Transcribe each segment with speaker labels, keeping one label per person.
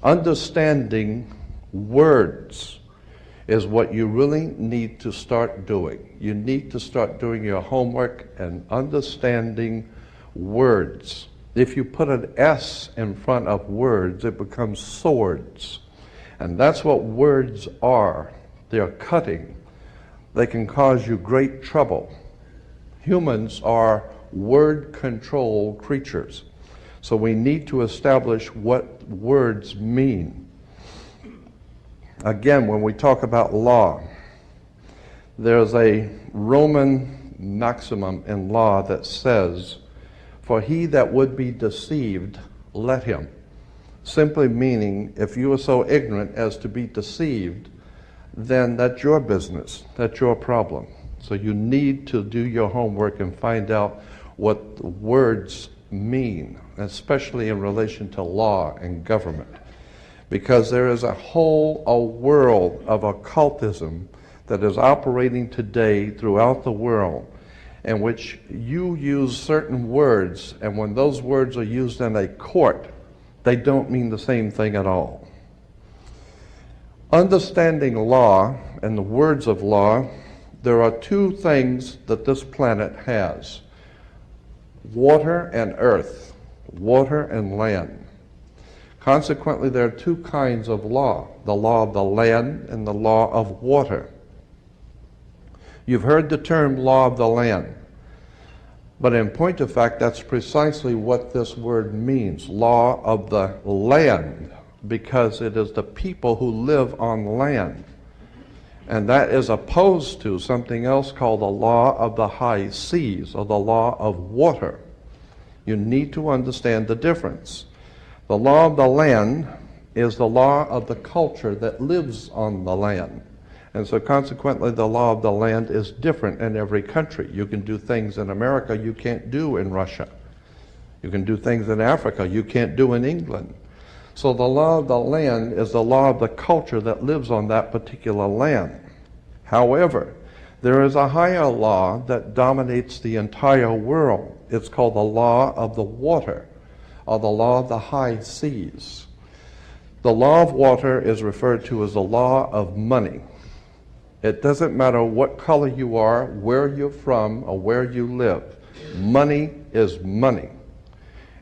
Speaker 1: Understanding words is what you really need to start doing. You need to start doing your homework and understanding words. If you put an S in front of words, it becomes swords. And that's what words are. They're cutting. They can cause you great trouble. Humans are word-controlled creatures. So we need to establish what words mean. Again, when we talk about law, there's a Roman maximum in law that says, "For he that would be deceived, let him." Simply meaning, if you are so ignorant as to be deceived, then that's your business, that's your problem. So you need to do your homework and find out what the words mean, especially in relation to law and government. Because there is a world of occultism that is operating today throughout the world, in which you use certain words, and when those words are used in a court, they don't mean the same thing at all. Understanding law and the words of law, there are two things that this planet has: water and earth, water and land. Consequently, there are two kinds of law: the law of the land and the law of water. You've heard the term law of the land, but in point of fact, that's precisely what this word means, law of the land, because it is the people who live on land. And that is opposed to something else called the law of the high seas, or the law of water. You need to understand the difference. The law of the land is the law of the culture that lives on the land. And so consequently, the law of the land is different in every country. You can do things in America you can't do in Russia. You can do things in Africa you can't do in England. So the law of the land is the law of the culture that lives on that particular land. However, there is a higher law that dominates the entire world. It's called the law of the water, or the law of the high seas. The law of water is referred to as the law of money. It doesn't matter what color you are, where you're from, or where you live. Money is money.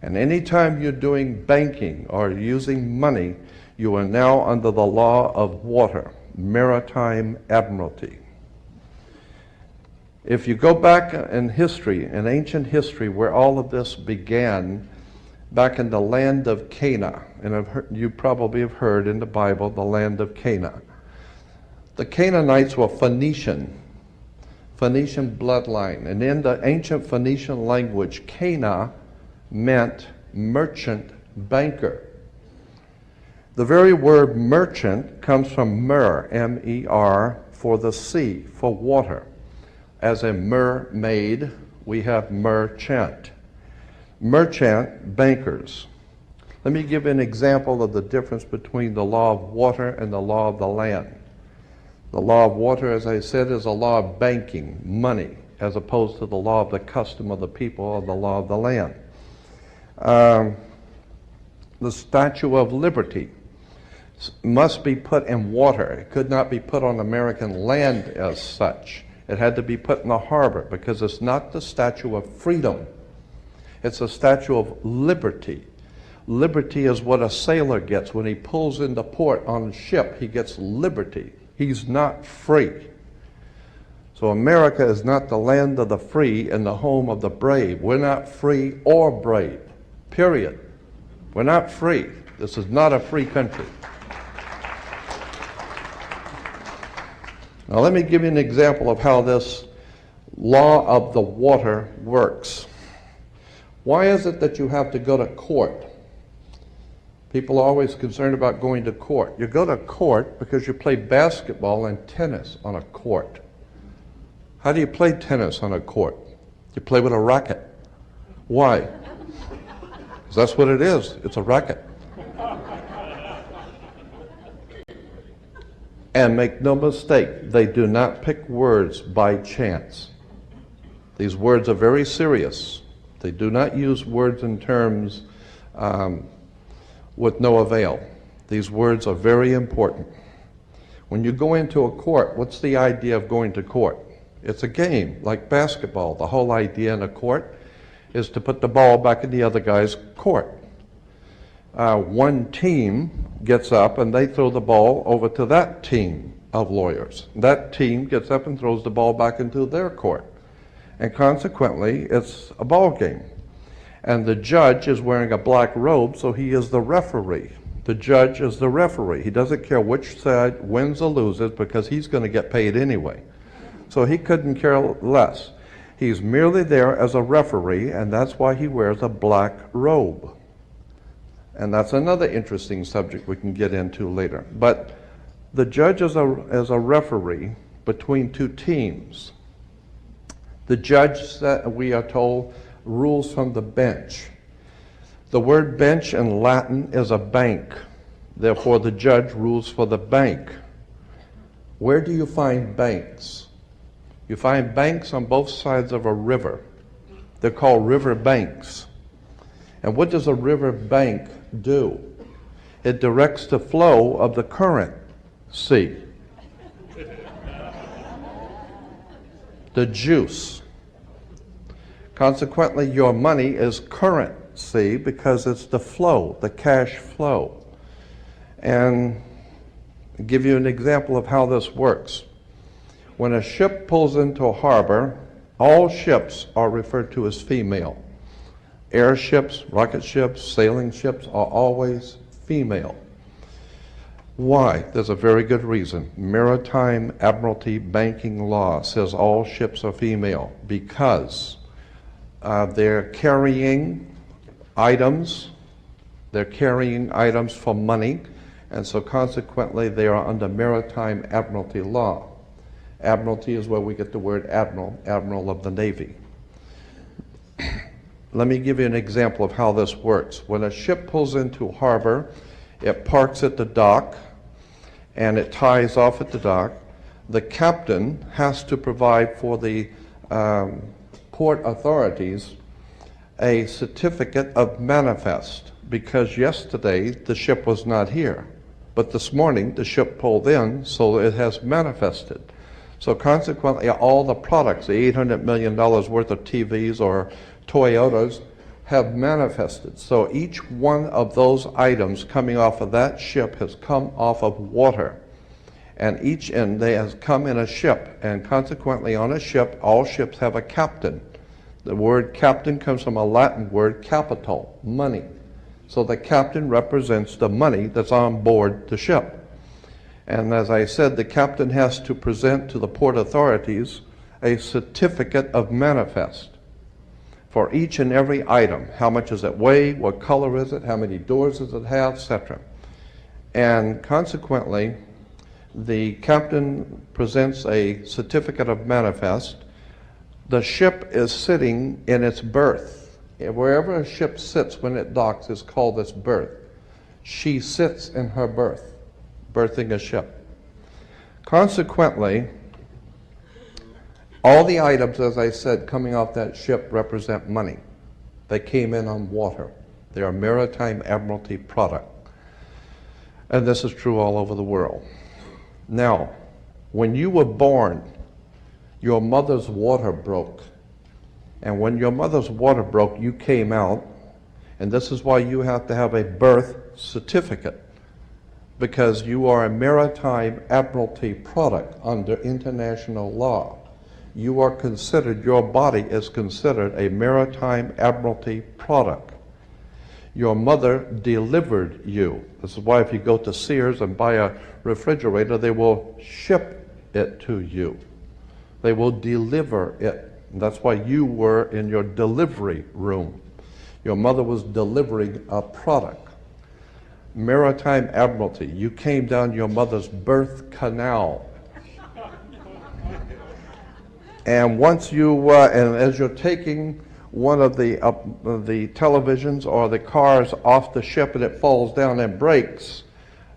Speaker 1: And anytime you're doing banking or using money, you are now under the law of water, maritime admiralty. If you go back in history, in ancient history, where all of this began, back in the land of Canaan, and you probably have heard in the Bible, the land of Canaan. The Canaanites were Phoenician bloodline, and in the ancient Phoenician language, Cana meant merchant banker. The very word merchant comes from mer, M-E-R, for the sea, for water. As a mermaid, we have merchant. Merchant bankers. Let me give an example of the difference between the law of water and the law of the land. The law of water, as I said, is a law of banking, money, as opposed to the law of the custom of the people, or the law of the land. The Statue of Liberty must be put in water. It could not be put on American land as such. It had to be put in the harbor, because it's not the Statue of Freedom. It's a statue of liberty. Liberty is what a sailor gets when he pulls into port on a ship. He gets liberty. He's not free. So America is not the land of the free and the home of the brave. We're not free or brave, period. We're not free. This is not a free country. Now let me give you an example of how this law of the water works. Why is it that you have to go to court? People are always concerned about going to court. You go to court because you play basketball and tennis on a court. How do you play tennis on a court? You play with a racket. Why? Because that's what it is. It's a racket. And make no mistake, they do not pick words by chance. These words are very serious. They do not use words in terms with no avail. These words are very important. When you go into a court, what's the idea of going to court? It's a game, like basketball. The whole idea in a court is to put the ball back in the other guy's court. One team gets up and they throw the ball over to that team of lawyers. That team gets up and throws the ball back into their court. And consequently, it's a ball game. And the judge is wearing a black robe, so he is the referee. The judge is the referee. He doesn't care which side wins or loses because he's going to get paid anyway. So he couldn't care less. He's merely there as a referee, and that's why he wears a black robe. And that's another interesting subject we can get into later. But the judge is a referee between two teams. The judge, we are told, rules from the bench. The word bench in Latin is a bank. Therefore, the judge rules for the bank. Where do you find banks? You find banks on both sides of a river. They're called river banks. And what does a river bank do? It directs the flow of the current sea. The juice. Consequently, your money is currency because it's the flow, the cash flow. And I'll give you an example of how this works. When a ship pulls into a harbor, all ships are referred to as female. Airships, rocket ships, sailing ships are always female. Why? There's a very good reason. Maritime Admiralty banking law says all ships are female because they're carrying items for money, and so consequently they are under Maritime Admiralty law. Admiralty is where we get the word admiral of the Navy. Let me give you an example of how this works. When a ship pulls into a harbor, it parks at the dock, and it ties off at the dock. The captain has to provide for the port authorities a certificate of manifest, because yesterday the ship was not here, but this morning the ship pulled in, so it has manifested. So consequently, all the products, the $800 million worth of TVs or Toyotas, have manifested. So each one of those items coming off of that ship has come off of water. And they has come in a ship. And consequently, on a ship, all ships have a captain. The word captain comes from a Latin word capital, money. So the captain represents the money that's on board the ship. And as I said, the captain has to present to the port authorities a certificate of manifest for each and every item. How much does it weigh? What color is it? How many doors does it have? Etc. And consequently, the captain presents a certificate of manifest. The ship is sitting in its berth. Wherever a ship sits when it docks is called its berth. She sits in her berth, berthing a ship. Consequently, all the items, as I said, coming off that ship represent money. They came in on water. They are Maritime Admiralty product. And this is true all over the world. Now, when you were born, your mother's water broke. And when your mother's water broke, you came out. And this is why you have to have a birth certificate, because you are a Maritime Admiralty product under international law. You are considered, your body is considered a Maritime Admiralty product. Your mother delivered you. This is why if you go to Sears and buy a refrigerator, they will ship it to you. They will deliver it. And that's why you were in your delivery room. Your mother was delivering a product. Maritime Admiralty, you came down your mother's birth canal. And once you, and as you're taking one of the televisions or the cars off the ship and it falls down and breaks,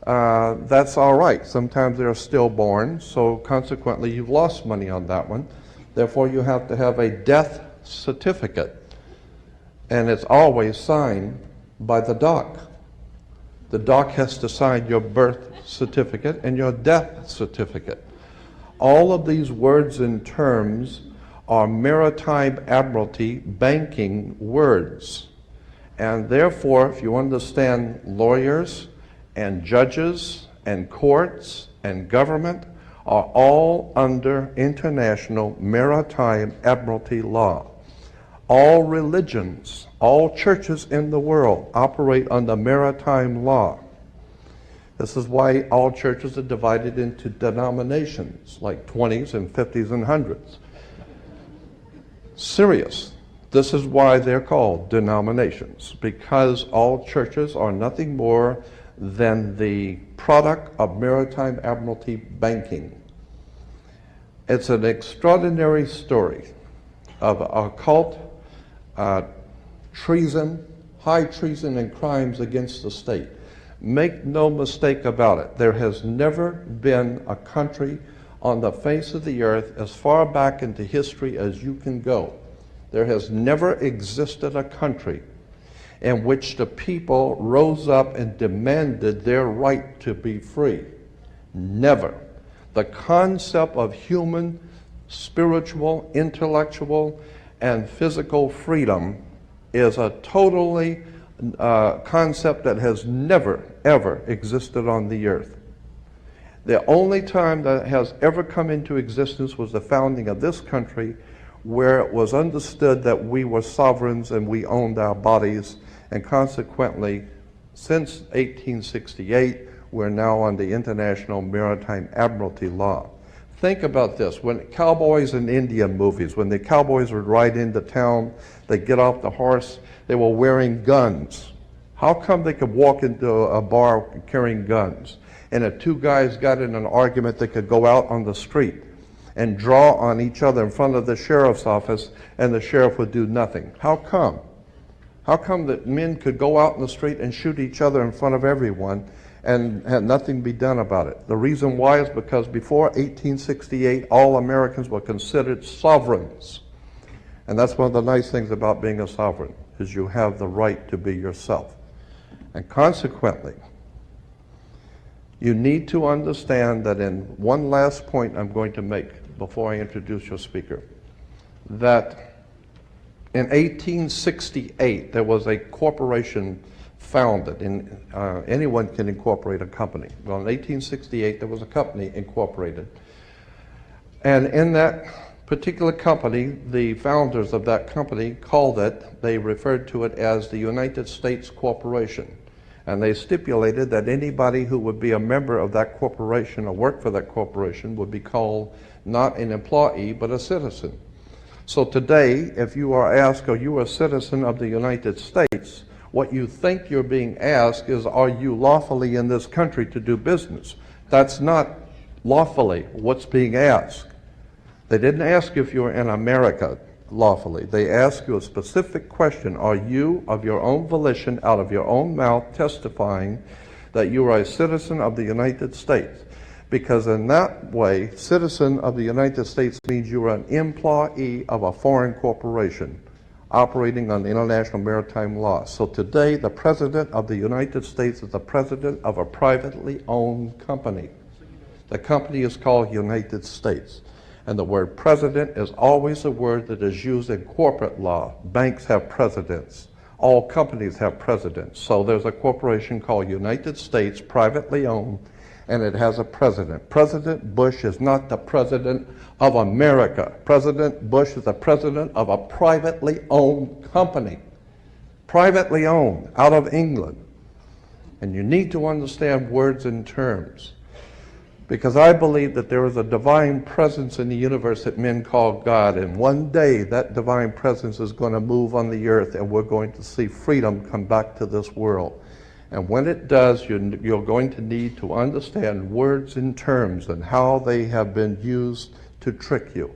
Speaker 1: that's all right. Sometimes they're stillborn, so consequently you've lost money on that one. Therefore you have to have a death certificate, and it's always signed by the dock. The doc has to sign your birth certificate and your death certificate. All of these words and terms are maritime admiralty banking words. And therefore, if you understand lawyers and judges and courts and government are all under international maritime admiralty law. All religions, all churches in the world operate under maritime law. This is why all churches are divided into denominations, like 20s and 50s and 100s. Serious. This is why they're called denominations, because all churches are nothing more than the product of maritime admiralty banking. It's an extraordinary story of occult treason, high treason and crimes against the state. Make no mistake about it, there has never been a country on the face of the earth as far back into history as you can go. There has never existed a country in which the people rose up and demanded their right to be free. Never. The concept of human, spiritual, intellectual, and physical freedom is a totally concept that has never, ever existed on the earth. The only time that has ever come into existence was the founding of this country, where it was understood that we were sovereigns and we owned our bodies, and consequently, since 1868, we're now on the International Maritime Admiralty Law. Think about this. When cowboys in Indian movies, when the cowboys would ride into town, they'd get off the horse, they were wearing guns. How come they could walk into a bar carrying guns? And if two guys got in an argument, they could go out on the street and draw on each other in front of the sheriff's office, and the sheriff would do nothing. How come? How come that men could go out in the street and shoot each other in front of everyone and had nothing be done about it? The reason why is because before 1868, all Americans were considered sovereigns. And that's one of the nice things about being a sovereign, is you have the right to be yourself. And consequently, you need to understand that, in one last point I'm going to make before I introduce your speaker, that in 1868 there was a corporation founded. Anyone can incorporate a company. Well, in 1868 there was a company incorporated. And in that particular company, the founders of that company they referred to it as the United States Corporation. And they stipulated that anybody who would be a member of that corporation or work for that corporation would be called not an employee, but a citizen. So today, if you are asked, are you a citizen of the United States, what you think you're being asked is, are you lawfully in this country to do business? That's not lawfully what's being asked. They didn't ask if you're in America lawfully. They ask you a specific question. Are you, of your own volition, out of your own mouth, testifying that you are a citizen of the United States? Because in that way, citizen of the United States means you are an employee of a foreign corporation operating on international maritime law. So today, the President of the United States is the president of a privately owned company. The company is called United States. And the word president is always a word that is used in corporate law. Banks have presidents. All companies have presidents. So there's a corporation called United States, privately owned, and it has a president. President Bush is not the president of America. President Bush is the president of a privately owned company. Privately owned, out of England. And you need to understand words and terms. Because I believe that there is a divine presence in the universe that men call God, and one day that divine presence is going to move on the earth, and we're going to see freedom come back to this world. And when it does, you're going to need to understand words and terms and how they have been used to trick you.